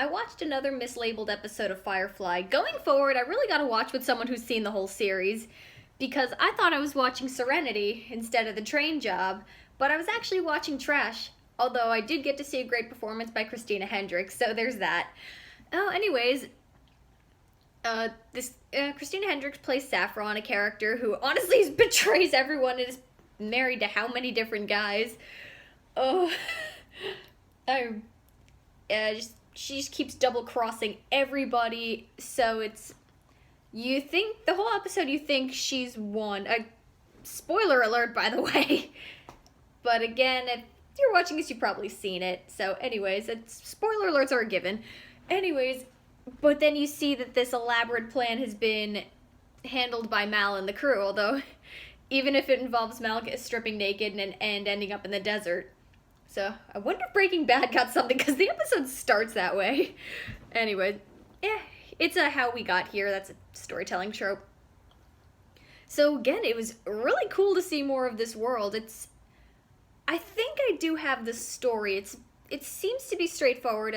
I watched another mislabeled episode of Firefly. Going forward, I really gotta watch with someone who's seen the whole series, because I thought I was watching Serenity instead of The Train Job, but I was actually watching trash. Although I did get to see a great performance by Christina Hendricks, so there's that. Oh, anyways, Christina Hendricks plays Saffron, a character who honestly betrays everyone and is married to how many different guys. Oh, I she just keeps double crossing everybody. So you think the whole episode you think she's won. Spoiler alert, by the way. But again, if you're watching this, you've probably seen it. So, anyways, spoiler alerts are a given. Anyways, but then you see that this elaborate plan has been handled by Mal and the crew, although even if it involves Mal stripping naked and ending up in the desert. So, I wonder if Breaking Bad got something, because the episode starts that way. Anyway, yeah, it's a how we got here. That's a storytelling trope. So, again, it was really cool to see more of this world. I think I do have the story. It seems to be straightforward.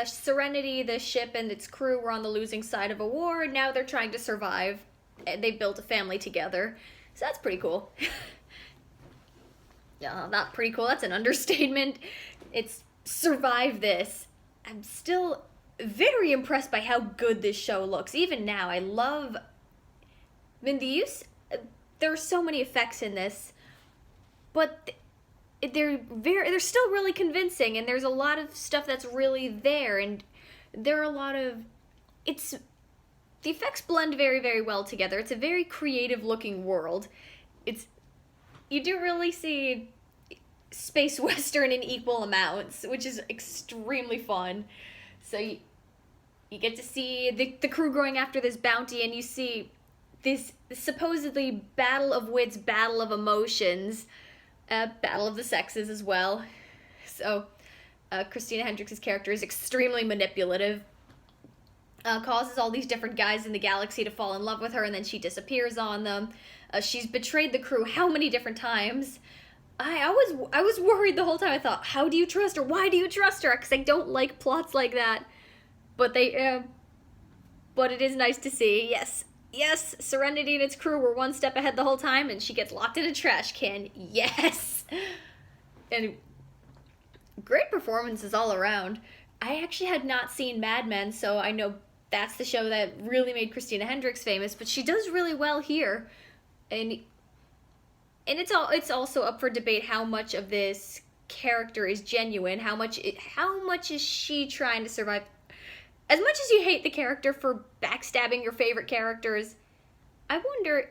Serenity, the ship, and its crew were on the losing side of a war, and now they're trying to survive. They built a family together, so that's pretty cool. No, not pretty cool. That's an understatement. It's survive this. I'm still very impressed by how good this show looks. Even now, I mean, there are so many effects in this, but they're still really convincing, and there's a lot of stuff that's really there, and there are a lot of the effects blend very, very well together. It's a very creative looking world. You do really see space western in equal amounts, which is extremely fun. So you get to see the crew going after this bounty, and you see this supposedly battle of wits, battle of emotions, battle of the sexes as well. So Christina Hendricks' character is extremely manipulative, causes all these different guys in the galaxy to fall in love with her, and then she disappears on them. She's betrayed the crew how many different times. I was worried the whole time. I thought, how do you trust her? Why do you trust her? Because I don't like plots like that. But but it is nice to see. Yes, Serenity and its crew were one step ahead the whole time, and she gets locked in a trash can. Yes! And great performances all around. I actually had not seen Mad Men, so I know that's the show that really made Christina Hendricks famous, but she does really well here. And it's also up for debate how much of this character is genuine, how much is she trying to survive. As much as you hate the character for backstabbing your favorite characters, I wonder.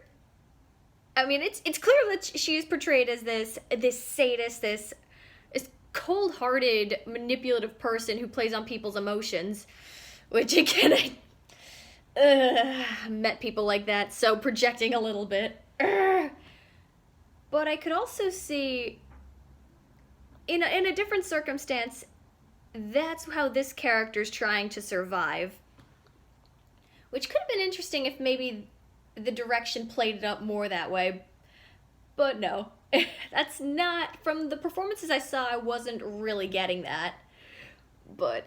I mean, it's clear that she is portrayed as this sadist, this cold-hearted, manipulative person who plays on people's emotions. Which again, I met people like that, so projecting a little bit. But I could also see, in a different circumstance, that's how this character's trying to survive. Which could have been interesting if maybe the direction played it up more that way. But no. That's not... From the performances I saw, I wasn't really getting that. But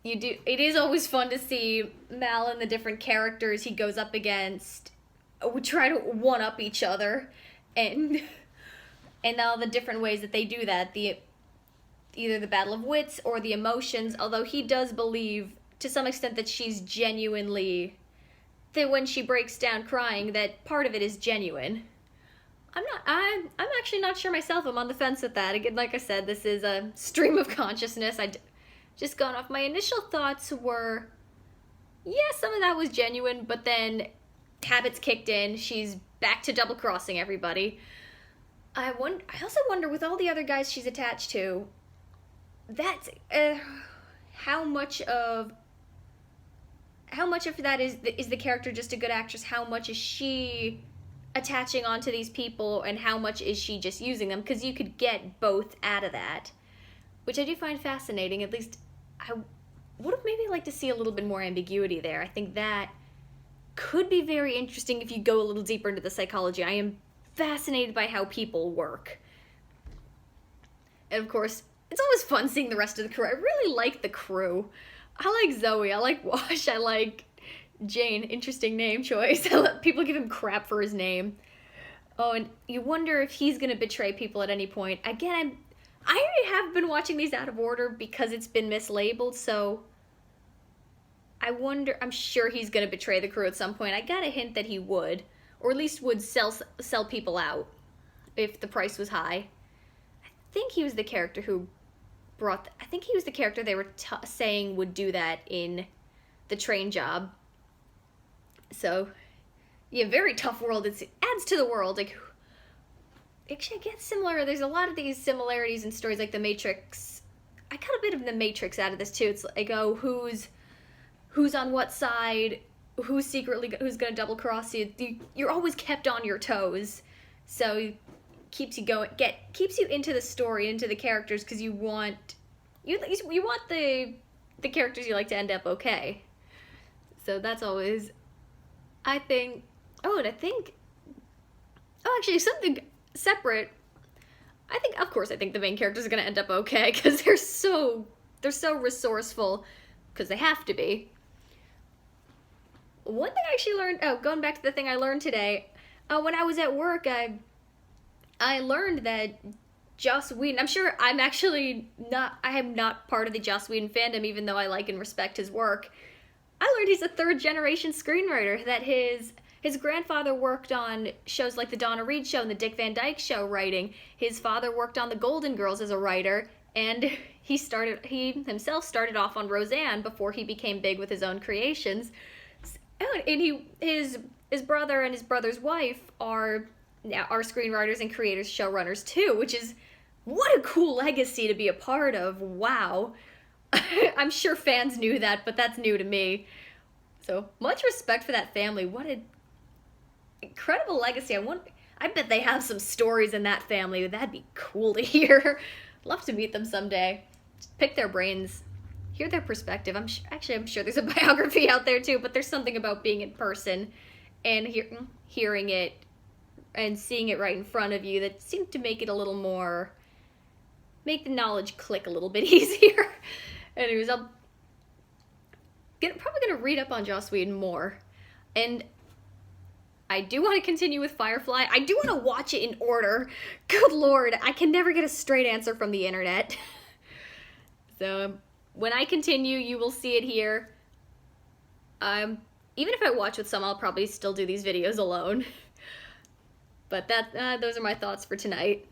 it is always fun to see Mal and the different characters he goes up against would try to one-up each other. And all the different ways that they do that. Either the battle of wits or the emotions, although he does believe to some extent that she's genuinely, that when she breaks down crying, that part of it is genuine. I'm actually not sure myself. I'm on the fence with that. Again, like I said, this is a stream of consciousness. Just gone off. My initial thoughts were, yeah, some of that was genuine, but then habits kicked in. She's back to double-crossing everybody. I also wonder, with all the other guys she's attached to, that's how much of that is the character just a good actress? How much is she attaching onto these people, and how much is she just using them? Because you could get both out of that, which I do find fascinating. At least I would have maybe liked to see a little bit more ambiguity there. I think that could be very interesting if you go a little deeper into the psychology. I am fascinated by how people work. And of course, it's always fun seeing the rest of the crew. I really like the crew. I like Zoe, I like Wash, I like Jane. Interesting name choice. People give him crap for his name. Oh, and you wonder if he's gonna betray people at any point. Again, I have been watching these out of order because it's been mislabeled, so I wonder, I'm sure he's gonna betray the crew at some point. I got a hint that he would, or at least would sell people out if the price was high. I think he was the character who I think he was the character they were saying would do that in the train job. So, yeah, very tough world. It adds to the world. Like, actually, I guess similar. There's a lot of these similarities in stories like The Matrix. I got a bit of The Matrix out of this too. It's like, oh, who's on what side? Who's gonna double cross you? You're always kept on your toes, so keeps you going. Keeps you into the story, into the characters, because you want the characters you like to end up okay. So that's always, I think. Oh, and I think. Oh, actually, something separate. Of course, I think the main characters are gonna end up okay because they're so resourceful, because they have to be. One thing I actually learned. Oh, going back to the thing I learned today. When I was at work, I learned that Joss Whedon, I'm sure I am not part of the Joss Whedon fandom, even though I like and respect his work. I learned he's a third-generation screenwriter, that his grandfather worked on shows like the Donna Reed Show and the Dick Van Dyke Show writing. His father worked on the Golden Girls as a writer, and he himself started off on Roseanne before he became big with his own creations. And his brother and his brother's wife are screenwriters and creators, showrunners too, which is, what a cool legacy to be a part of. Wow. I'm sure fans knew that, but that's new to me. So much respect for that family. What an incredible legacy. I bet they have some stories in that family. That'd be cool to hear. Love to meet them someday. Just pick their brains, hear their perspective. I'm sure there's a biography out there too, but there's something about being in person and hearing it and seeing it right in front of you that seemed to make it a little more, make the knowledge click a little bit easier. Anyways, I'm probably going to read up on Joss Whedon more. And I do want to continue with Firefly. I do want to watch it in order. Good lord, I can never get a straight answer from the internet. So, when I continue, you will see it here. Even if I watch with some, I'll probably still do these videos alone. But those are my thoughts for tonight.